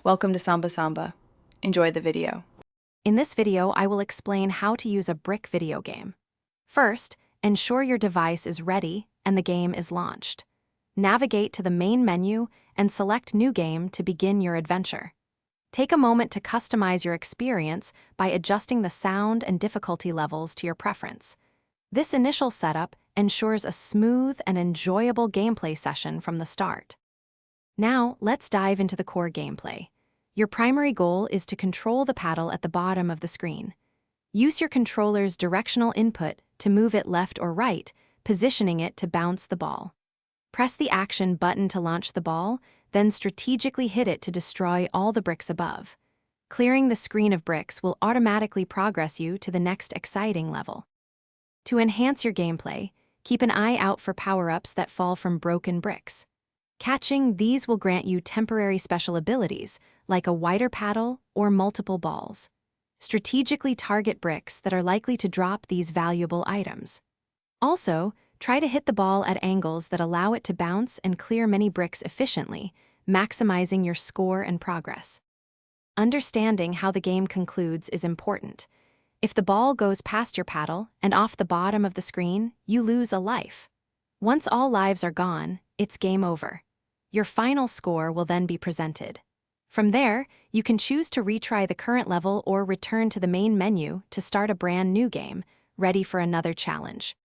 Welcome to Samba Samba. Enjoy the video. In this video, I will explain how to use a brick video game. First, ensure your device is ready and the game is launched. Navigate to the main menu and select New Game to begin your adventure. Take a moment to customize your experience by adjusting the sound and difficulty levels to your preference. This initial setup ensures a smooth and enjoyable gameplay session from the start. Now, let's dive into the core gameplay. Your primary goal is to control the paddle at the bottom of the screen. Use your controller's directional input to move it left or right, positioning it to bounce the ball. Press the action button to launch the ball, then strategically hit it to destroy all the bricks above. Clearing the screen of bricks will automatically progress you to the next exciting level. To enhance your gameplay, keep an eye out for power-ups that fall from broken bricks. Catching these will grant you temporary special abilities, like a wider paddle or multiple balls. Strategically target bricks that are likely to drop these valuable items. Also, try to hit the ball at angles that allow it to bounce and clear many bricks efficiently, maximizing your score and progress. Understanding how the game concludes is important. If the ball goes past your paddle and off the bottom of the screen, you lose a life. Once all lives are gone, it's game over. Your final score will then be presented. From there, you can choose to retry the current level or return to the main menu to start a brand new game, ready for another challenge.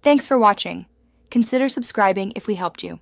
Thanks for watching. Consider subscribing if we helped you.